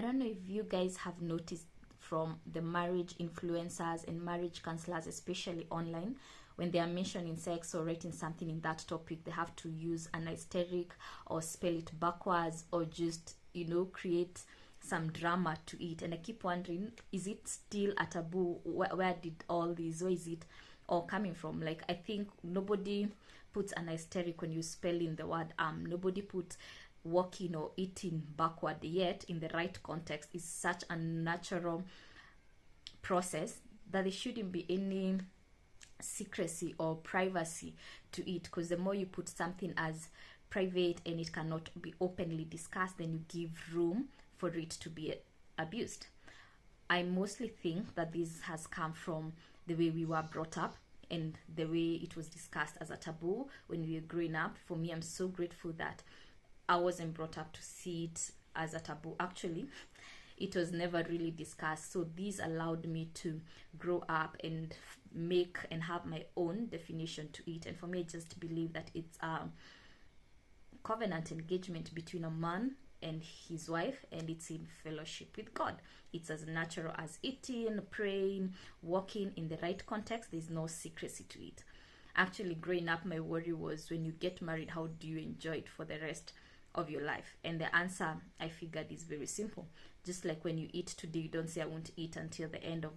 I don't know if you guys have noticed from the marriage influencers and marriage counselors, especially online, when they are mentioning sex or writing something in that topic, they have to use an asterisk or spell it backwards, or just, you know, create some drama to it. And I keep wondering, is it still a taboo? Where did all this, where is it all coming from? Like, I think nobody puts an asterisk when you spell in the word nobody puts walking or eating backward, yet in the right context is such a natural process that there shouldn't be any secrecy or privacy to it, because the more you put something as private and it cannot be openly discussed, then you give room for it to be abused. I mostly think that this has come from the way we were brought up and the way it was discussed as a taboo when we were growing up. For me, I'm so grateful that I wasn't brought up to see it as a taboo. Actually, it was never really discussed. So this allowed me to grow up and make and have my own definition to it. And for me, I just believe that it's a covenant engagement between a man and his wife, and it's in fellowship with God. It's as natural as eating, praying, walking in the right context. There's no secrecy to it. Actually, growing up, my worry was, when you get married, how do you enjoy it for the rest of your life? And the answer, I figured, is very simple. Just like when you eat today, you don't say I won't eat until the end of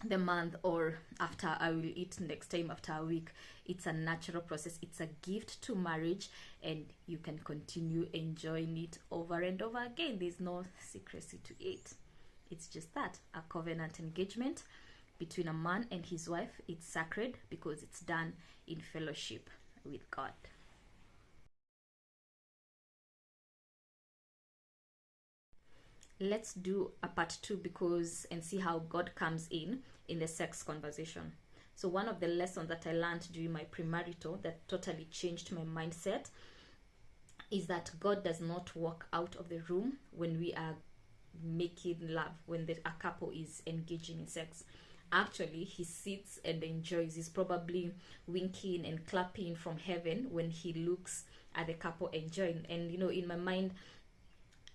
the month, or after I will eat next time after a week. It's a natural process. It's a gift to marriage, and you can continue enjoying it over and over again. There's no secrecy to it. It's just that, a covenant engagement between a man and his wife. It's sacred because it's done in fellowship with God. Let's do a part 2 and see how God comes in the sex conversation. So one of the lessons that I learned during my premarital that totally changed my mindset is that God does not walk out of the room when we are making love, when a couple is engaging in sex. Actually, he sits and enjoys. He's probably winking and clapping from heaven when he looks at the couple enjoying. And you know, in my mind,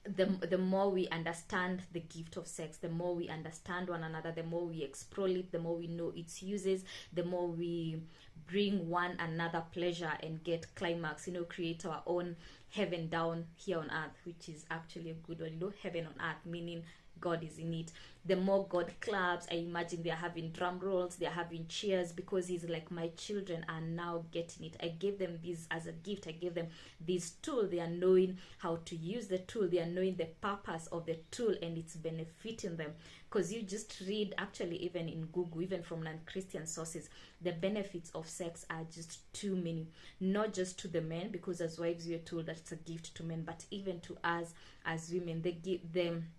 the more we understand the gift of sex, the more we understand one another, the more we explore it, the more we know its uses, the more we bring one another pleasure and get climax, you know, create our own heaven down here on earth, which is actually a good one, you know, heaven on earth, meaning God is in it. The more God claps, I imagine they're having drum rolls, they're having cheers, because he's like, my children are now getting it. I gave them this as a gift. I gave them this tool. They are knowing how to use the tool. They are knowing the purpose of the tool, and it's benefiting them. Because you just read, actually, even in Google, even from non-Christian sources, the benefits of sex are just too many. Not just to the men, because as wives we are told that it's a gift to men, but even to us as women. They give them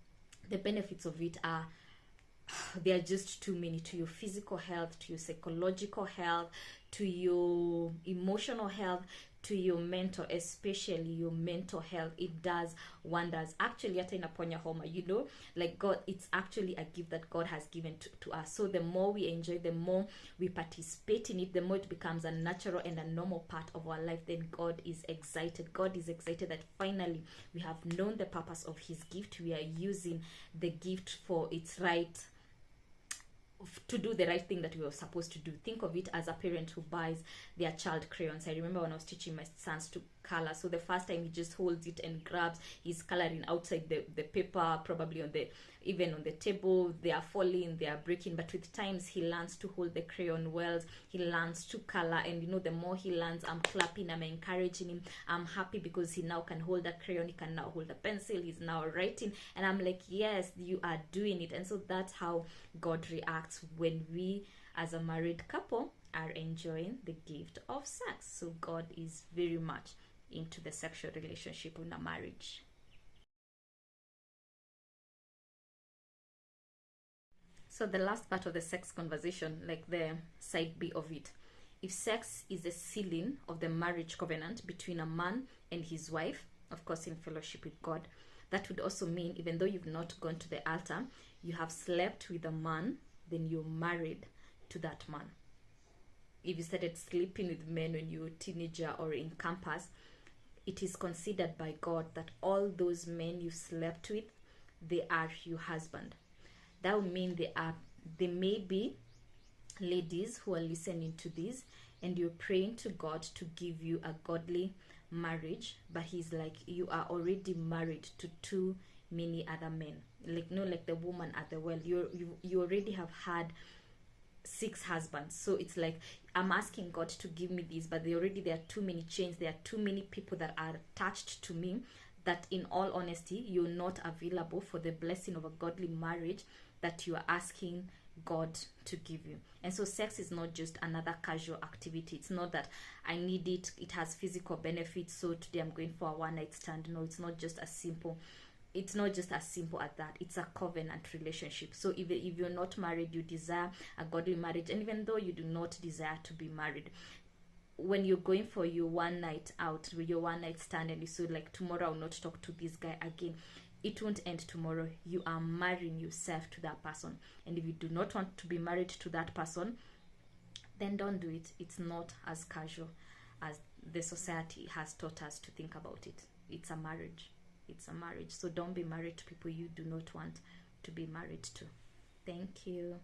the benefits of it are, they are just too many. To your physical health, to your psychological health, to your emotional health, to your mental, especially your mental health. It does wonders. Actually, hata inaponya homa, you know, like God, it's actually a gift that God has given to us. So the more we enjoy, the more we participate in it, the more it becomes a natural and a normal part of our life. Then God is excited. God is excited that finally we have known the purpose of his gift. We are using the gift for its right, to do the right thing that we were supposed to do. Think of it as a parent who buys their child crayons. I remember when I was teaching my sons to color, so the first time he just holds it and grabs, he's coloring outside the paper, probably on the, even on the table. They are falling, they are breaking, but with times he learns to hold the crayon well, he learns to color. And you know, the more he learns, I'm clapping, I'm encouraging him, I'm happy, because he now can hold a crayon, he can now hold a pencil, he's now writing, and I'm like, yes, you are doing it. And so that's how God reacts when we as a married couple are enjoying the gift of sex. So God is very much into the sexual relationship in a marriage. So the last part of the sex conversation, like the side B of it, if sex is the sealing of the marriage covenant between a man and his wife, of course in fellowship with God, that would also mean, even though you've not gone to the altar, you have slept with a man, then you're married to that man. If you started sleeping with men when you were a teenager or in campus, it is considered by God that all those men you slept with, they are your husband. That would mean they may be ladies who are listening to this, and you're praying to God to give you a godly marriage, but he's like, you are already married to too many other men. Like, no, like the woman at the well, you already have had 6 husbands. So it's like, I'm asking God to give me this, but there are too many chains, there are too many people that are attached to me, that in all honesty, you're not available for the blessing of a godly marriage that you are asking God to give you. And so sex is not just another casual activity. It's not that I need it, it has physical benefits, so today I'm going for a one night stand. No, it's not just as simple as that. It's a covenant relationship. So if you're not married, you desire a godly marriage, and even though you do not desire to be married, when you're going for your one night out, with your one night stand, and you say like, tomorrow I'll not talk to this guy again, it won't end tomorrow. You are marrying yourself to that person. And if you do not want to be married to that person, then don't do it. It's not as casual as the society has taught us to think about it. It's a marriage. It's a marriage. So don't be married to people you do not want to be married to. Thank you.